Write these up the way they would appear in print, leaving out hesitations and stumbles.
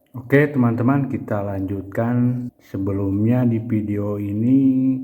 Oke teman-teman, kita lanjutkan. Sebelumnya di video ini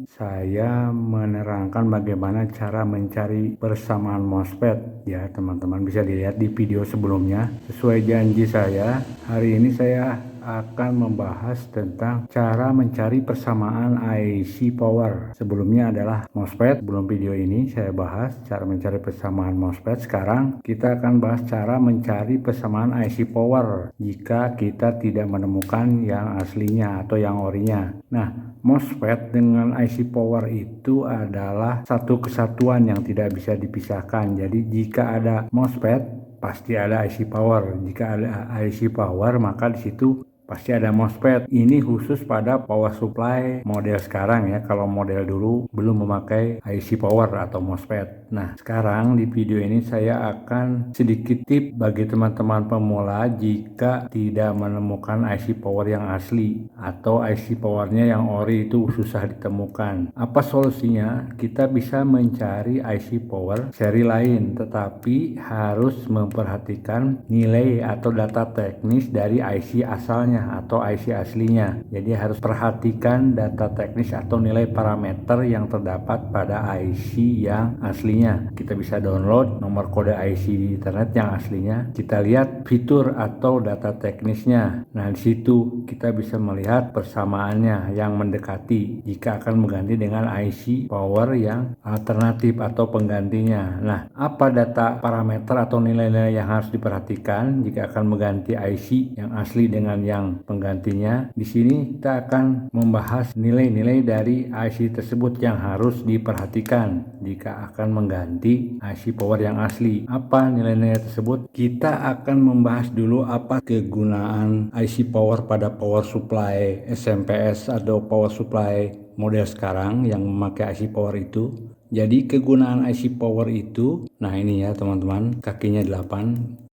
saya menerangkan bagaimana cara mencari persamaan MOSFET ya teman-teman, bisa dilihat di video sebelumnya. Sesuai janji saya, hari ini saya akan membahas tentang cara mencari persamaan IC power. Sebelumnya adalah MOSFET. Sebelum video ini saya bahas cara mencari persamaan MOSFET. Sekarang kita akan bahas cara mencari persamaan IC power jika kita tidak menemukan yang aslinya atau yang orinya. Nah, MOSFET dengan IC power itu adalah satu kesatuan yang tidak bisa dipisahkan. Jadi jika ada MOSFET pasti ada IC power. Jika ada IC power maka di situ pasti ada MOSFET. Ini khusus pada power supply model sekarang ya. Kalau model dulu belum memakai IC power atau MOSFET. Nah, sekarang di video ini saya akan sedikit tip bagi teman-teman pemula jika tidak menemukan IC power yang asli atau IC powernya yang ori itu susah ditemukan. Apa solusinya? Kita bisa mencari IC power seri lain, tetapi harus memperhatikan nilai atau data teknis dari IC asalnya atau IC aslinya. Jadi harus perhatikan data teknis atau nilai parameter yang terdapat pada IC yang aslinya. Kita bisa download nomor kode IC di internet yang aslinya. Kita lihat fitur atau data teknisnya. Nah, di situ kita bisa melihat persamaannya yang mendekati jika akan mengganti dengan IC power yang alternatif atau penggantinya. Nah, apa data parameter atau nilai-nilai yang harus diperhatikan jika akan mengganti IC yang asli dengan yang penggantinya? Di sini kita akan membahas nilai-nilai dari IC tersebut yang harus diperhatikan jika akan mengganti IC power yang asli. Apa nilai-nilai tersebut? Kita akan membahas dulu apa kegunaan IC power pada power supply SMPS atau power supply model sekarang yang memakai IC power itu. Jadi kegunaan IC power itu, nah ini ya teman-teman, kakinya 8.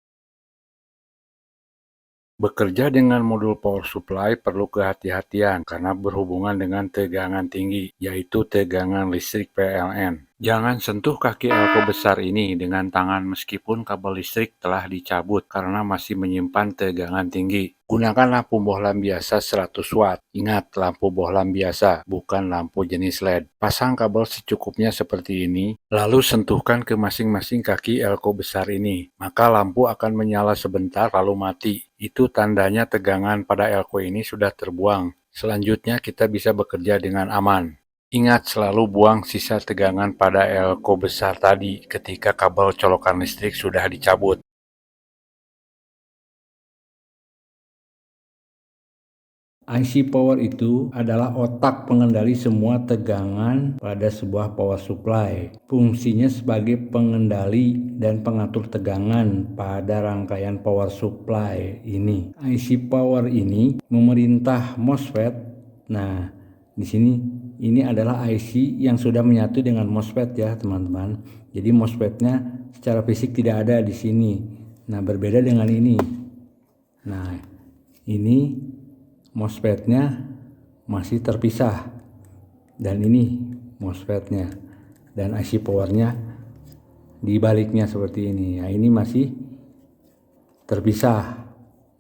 Bekerja dengan modul power supply perlu kehati-hatian karena berhubungan dengan tegangan tinggi, yaitu tegangan listrik PLN. Jangan sentuh kaki elko besar ini dengan tangan meskipun kabel listrik telah dicabut karena masih menyimpan tegangan tinggi. Gunakan lampu bohlam biasa 100 watt. Ingat, lampu bohlam biasa, bukan lampu jenis LED. Pasang kabel secukupnya seperti ini, lalu sentuhkan ke masing-masing kaki elko besar ini. Maka lampu akan menyala sebentar lalu mati. Itu tandanya tegangan pada elko ini sudah terbuang. Selanjutnya kita bisa bekerja dengan aman. Ingat selalu buang sisa tegangan pada elko besar tadi ketika kabel colokan listrik sudah dicabut. IC power itu adalah otak pengendali semua tegangan pada sebuah power supply. Fungsinya sebagai pengendali dan pengatur tegangan pada rangkaian power supply ini. IC power ini memerintah MOSFET. Nah, di sini ini adalah IC yang sudah menyatu dengan MOSFET ya teman-teman. Jadi MOSFET-nya secara fisik tidak ada di sini. Nah, berbeda dengan ini. Nah, ini MOSFET-nya masih terpisah. Dan ini MOSFET-nya. Dan IC power-nya di baliknya seperti ini. Nah, ini masih terpisah.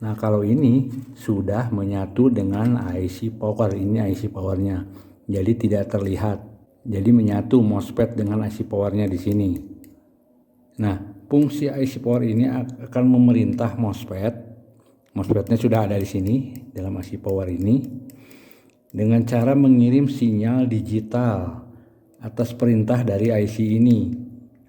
Nah, kalau ini sudah menyatu dengan IC power. Ini IC power-nya. Jadi tidak terlihat. Jadi menyatu MOSFET dengan IC power-nya di sini. Nah, fungsi IC power ini akan memerintah MOSFET. MOSFET-nya sudah ada di sini dalam IC power ini dengan cara mengirim sinyal digital atas perintah dari IC ini,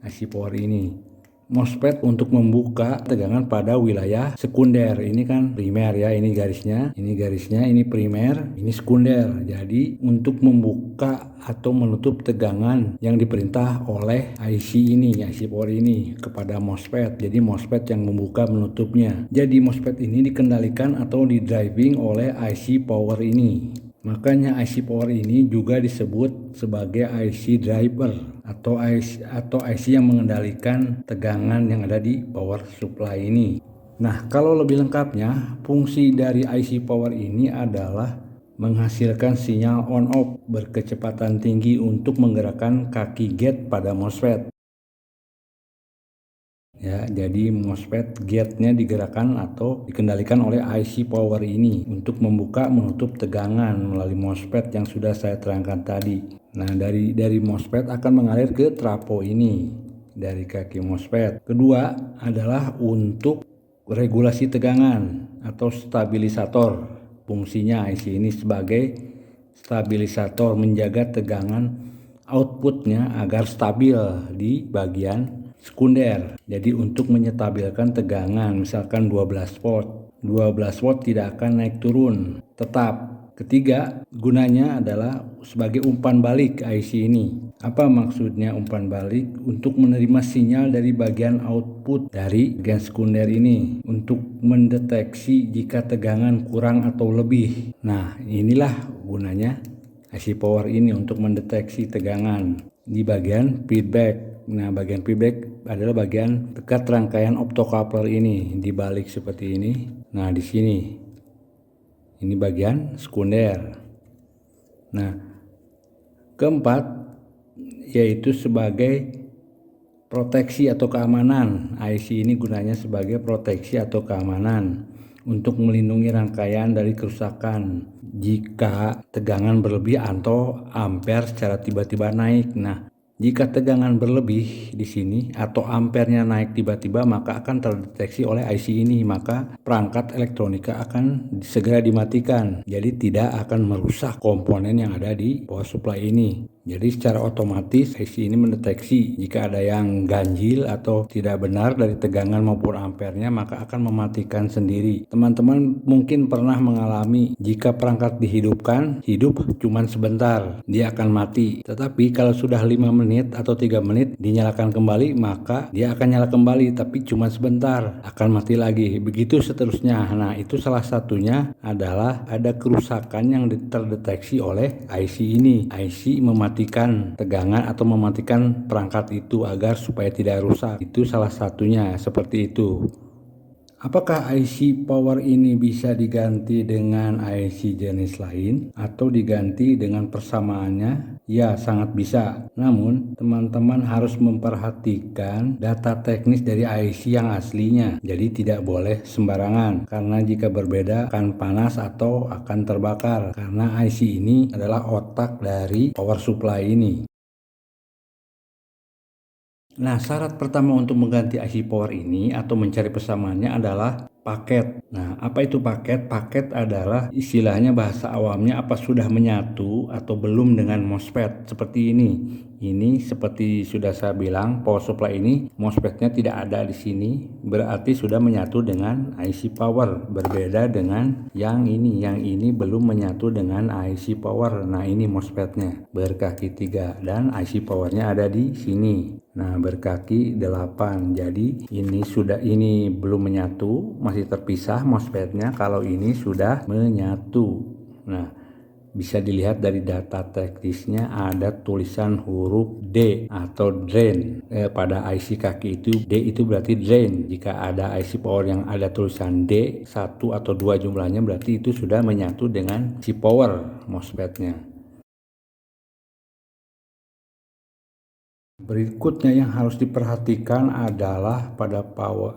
IC power ini. MOSFET untuk membuka tegangan pada wilayah sekunder. Ini kan primer ya, ini garisnya, ini primer, ini sekunder. Jadi untuk membuka atau menutup tegangan yang diperintah oleh IC ini, IC power ini kepada MOSFET. Jadi MOSFET yang membuka menutupnya. Jadi MOSFET ini dikendalikan atau di-driving oleh IC power ini. Makanya IC power ini juga disebut sebagai IC driver atau IC yang mengendalikan tegangan yang ada di power supply ini. Nah, kalau lebih lengkapnya, fungsi dari IC power ini adalah menghasilkan sinyal on-off berkecepatan tinggi untuk menggerakkan kaki gate pada MOSFET. Ya, jadi MOSFET gate-nya digerakkan atau dikendalikan oleh IC power ini untuk membuka menutup tegangan melalui MOSFET yang sudah saya terangkan tadi. Nah, dari MOSFET akan mengalir ke trafo ini dari kaki MOSFET. Kedua adalah untuk regulasi tegangan atau stabilisator. Fungsinya IC ini sebagai stabilisator, menjaga tegangan outputnya agar stabil di bagian sekunder. Jadi untuk menyetabilkan tegangan misalkan 12 volt. 12 volt tidak akan naik turun, tetap. Ketiga, gunanya adalah sebagai umpan balik IC ini. Apa maksudnya umpan balik? Untuk menerima sinyal dari bagian output dari bagian sekunder ini untuk mendeteksi jika tegangan kurang atau lebih. Nah, inilah gunanya IC power ini untuk mendeteksi tegangan di bagian feedback. Nah, bagian feedback adalah bagian dekat rangkaian optocoupler ini, dibalik seperti ini. Nah, di sini ini bagian sekunder. Nah, keempat yaitu sebagai proteksi atau keamanan. IC ini gunanya sebagai proteksi atau keamanan untuk melindungi rangkaian dari kerusakan jika tegangan berlebih atau ampere secara tiba-tiba naik. Nah, jika tegangan berlebih di sini atau ampernya naik tiba-tiba, maka akan terdeteksi oleh IC ini, maka perangkat elektronika akan segera dimatikan. Jadi tidak akan merusak komponen yang ada di power supply ini. Jadi secara otomatis IC ini mendeteksi jika ada yang ganjil atau tidak benar dari tegangan maupun ampernya, maka akan mematikan sendiri. Teman-teman mungkin pernah mengalami jika perangkat dihidupkan, hidup cuma sebentar, dia akan mati. Tetapi kalau sudah 5 menit atau 3 menit dinyalakan kembali, maka dia akan nyala kembali, tapi cuma sebentar, akan mati lagi. Begitu seterusnya. Nah, itu salah satunya adalah ada kerusakan yang terdeteksi oleh IC ini. IC mematikan tegangan atau mematikan perangkat itu agar supaya tidak rusak. Itu salah satunya seperti itu. Apakah IC power ini bisa diganti dengan IC jenis lain atau diganti dengan persamaannya? Ya, sangat bisa. Namun, teman-teman harus memperhatikan data teknis dari IC yang aslinya. Jadi tidak boleh sembarangan, karena jika berbeda akan panas atau akan terbakar. Karena IC ini adalah otak dari power supply ini. Nah, syarat pertama untuk mengganti IC power ini atau mencari persamaannya adalah paket. Nah, apa itu paket? Paket adalah istilahnya bahasa awamnya apa sudah menyatu atau belum dengan MOSFET seperti ini. Ini seperti sudah saya bilang, power supply ini MOSFET-nya tidak ada di sini, berarti sudah menyatu dengan IC power. Berbeda dengan yang ini belum menyatu dengan IC power. Nah, ini MOSFET-nya berkaki 3 dan IC power-nya ada di sini. Nah, berkaki 8. Jadi ini belum menyatu, masih terpisah MOSFET-nya. Kalau ini sudah menyatu. Nah, bisa dilihat dari data teknisnya ada tulisan huruf D atau drain. Pada IC kaki itu D itu berarti drain. Jika ada IC power yang ada tulisan D 1 atau 2 jumlahnya, berarti itu sudah menyatu dengan IC power MOSFET-nya. Berikutnya yang harus diperhatikan adalah pada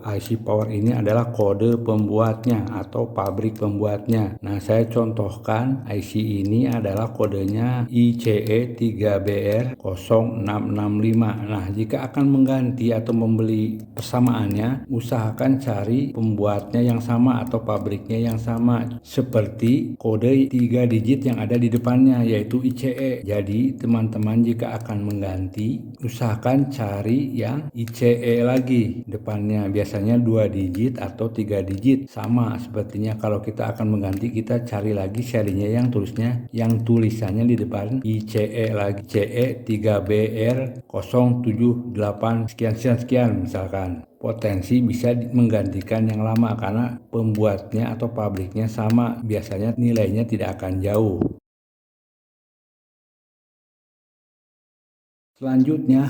IC power ini adalah kode pembuatnya atau pabrik pembuatnya. Nah, saya contohkan IC ini adalah kodenya ICE 3BR0665. Nah, jika akan mengganti atau membeli persamaannya, usahakan cari pembuatnya yang sama atau pabriknya yang sama, seperti kode 3 digit yang ada di depannya, yaitu ICE. Jadi, teman-teman jika akan mengganti, usahakan cari yang ICE lagi depannya, biasanya 2 digit atau 3 digit. Sama sepertinya kalau kita akan mengganti, kita cari lagi serinya yang tulisannya di depan ICE lagi, CE 3BR078 sekian misalkan. Potensi bisa menggantikan yang lama karena pembuatnya atau pabriknya sama, biasanya nilainya tidak akan jauh. Selanjutnya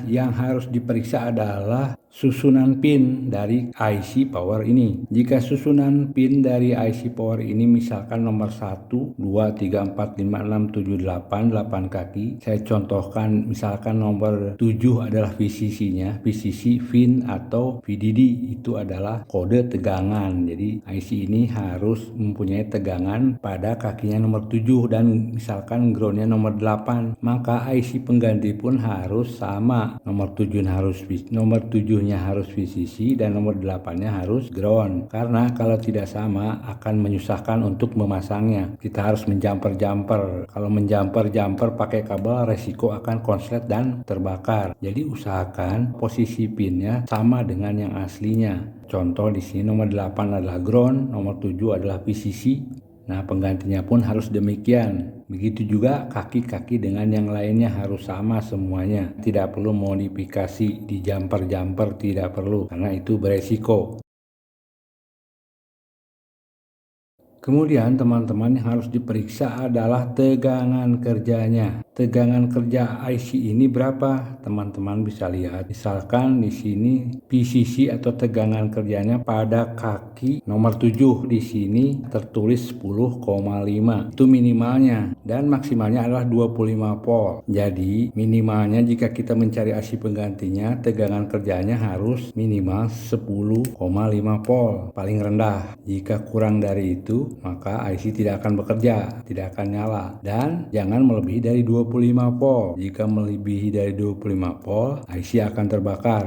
yang harus diperiksa adalah susunan pin dari IC power ini. Jika susunan pin dari IC power ini misalkan nomor 1, 2, 3, 4, 5, 6, 7, 8, 8 kaki. Saya contohkan misalkan nomor 7 adalah VCC-nya. VCC, VIN atau VDD itu adalah kode tegangan. Jadi IC ini harus mempunyai tegangan pada kakinya nomor 7 dan misalkan groundnya nomor 8. Maka IC pengganti pun harus sama. Nomor 7-nya harus VCC dan nomor 8-nya harus ground. Karena kalau tidak sama akan menyusahkan untuk memasangnya. Kita harus menjumper. Kalau menjumper pakai kabel resiko akan konslet dan terbakar. Jadi usahakan posisi pinnya sama dengan yang aslinya. Contoh di sini nomor 8 adalah ground, nomor 7 adalah VCC. Nah, penggantinya pun harus demikian. Begitu juga kaki-kaki dengan yang lainnya harus sama semuanya. Tidak perlu modifikasi di jumper, tidak perlu karena itu beresiko. Kemudian teman-teman yang harus diperiksa adalah tegangan kerjanya. Tegangan kerja IC ini berapa? Teman-teman bisa lihat. Misalkan di sini PCC atau tegangan kerjanya pada kaki nomor 7 di sini tertulis 10,5. Itu minimalnya dan maksimalnya adalah 25 volt. Jadi minimalnya jika kita mencari IC penggantinya, tegangan kerjanya harus minimal 10,5 volt paling rendah. Jika kurang dari itu maka IC tidak akan bekerja, tidak akan nyala, dan jangan melebihi dari 25 volt. Jika melebihi dari 25 volt, IC akan terbakar.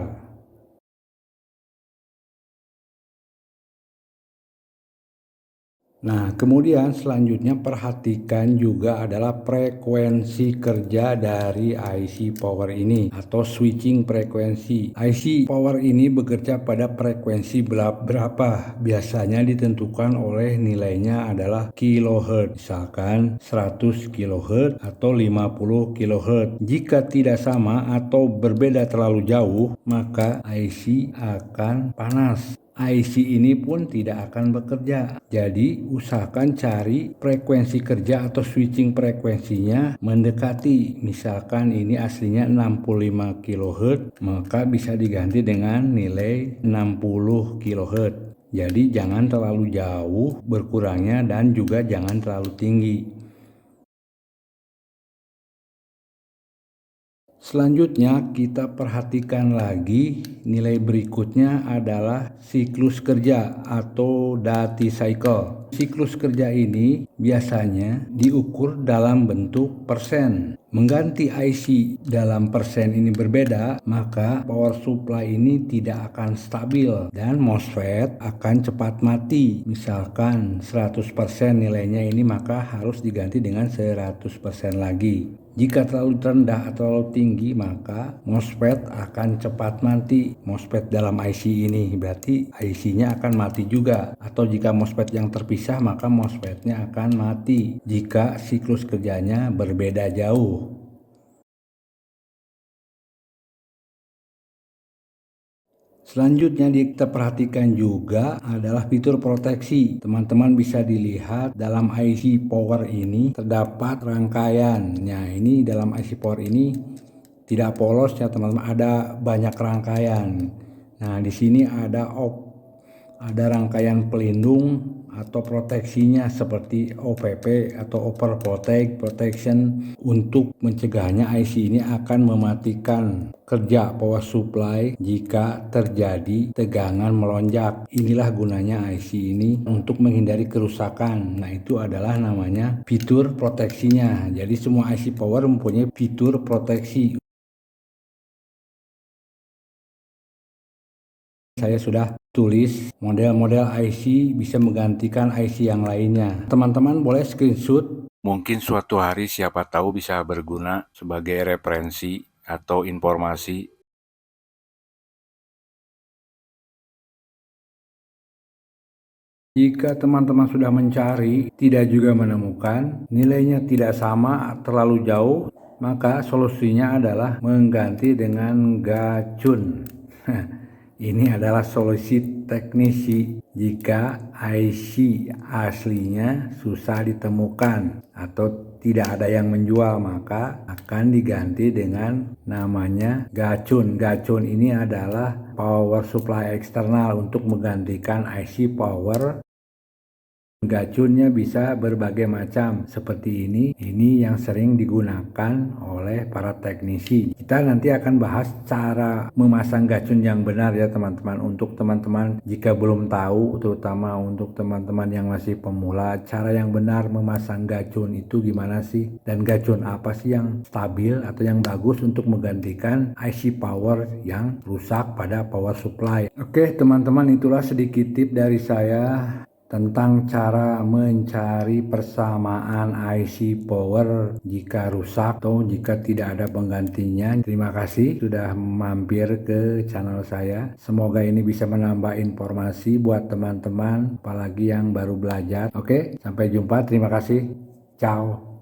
Nah, kemudian selanjutnya perhatikan juga adalah frekuensi kerja dari IC power ini atau switching frekuensi. IC power ini bekerja pada frekuensi berapa? Biasanya ditentukan oleh nilainya adalah kilohertz. Misalkan 100 kilohertz atau 50 kilohertz. Jika tidak sama atau berbeda terlalu jauh, maka IC akan panas. IC ini pun tidak akan bekerja. Jadi usahakan cari frekuensi kerja atau switching frekuensinya mendekati. Misalkan ini aslinya 65 kHz, maka bisa diganti dengan nilai 60 kHz. Jadi jangan terlalu jauh berkurangnya dan juga jangan terlalu tinggi. Selanjutnya kita perhatikan lagi nilai berikutnya adalah siklus kerja atau Dati cycle. Siklus kerja ini biasanya diukur dalam bentuk persen. Mengganti IC dalam persen ini berbeda, maka power supply ini tidak akan stabil dan MOSFET akan cepat mati. Misalkan 100% nilainya ini maka harus diganti dengan 100% lagi. Jika terlalu rendah atau terlalu tinggi maka MOSFET akan cepat mati. MOSFET dalam IC ini berarti IC-nya akan mati juga. Atau jika MOSFET yang terpisah maka MOSFET-nya akan mati jika siklus kerjanya berbeda jauh. Selanjutnya kita perhatikan juga adalah fitur proteksi. Teman-teman bisa dilihat dalam IC power ini terdapat rangkaian. Nah, ini dalam IC power ini tidak polos ya teman-teman, ada banyak rangkaian. Nah, di sini ada rangkaian pelindung atau proteksinya seperti OPP atau overprotect protection untuk mencegahnya IC ini akan mematikan kerja power supply jika terjadi tegangan melonjak. Inilah gunanya IC ini untuk menghindari kerusakan. Nah, itu adalah namanya fitur proteksinya. Jadi semua IC power mempunyai fitur proteksi. Saya sudah tulis model-model IC bisa menggantikan IC yang lainnya. Teman-teman boleh screenshot. Mungkin suatu hari siapa tahu bisa berguna sebagai referensi atau informasi. Jika teman-teman sudah mencari, tidak juga menemukan, nilainya tidak sama, terlalu jauh, maka solusinya adalah mengganti dengan gacun. Ini adalah solusi teknisi jika IC aslinya susah ditemukan atau tidak ada yang menjual, maka akan diganti dengan namanya gacun. Gacun ini adalah power supply eksternal untuk menggantikan IC power. Gacunnya bisa berbagai macam seperti ini yang sering digunakan oleh para teknisi. Kita nanti akan bahas cara memasang gacun yang benar ya teman-teman. Untuk teman-teman jika belum tahu, terutama untuk teman-teman yang masih pemula, cara yang benar memasang gacun itu gimana sih, dan gacun apa sih yang stabil atau yang bagus untuk menggantikan IC power yang rusak pada power supply. Oke teman-teman, itulah sedikit tip dari saya tentang cara mencari persamaan IC power jika rusak atau jika tidak ada penggantinya. Terima kasih sudah mampir ke channel saya. Semoga ini bisa menambah informasi buat teman-teman, apalagi yang baru belajar. Oke, sampai jumpa. Terima kasih. Ciao.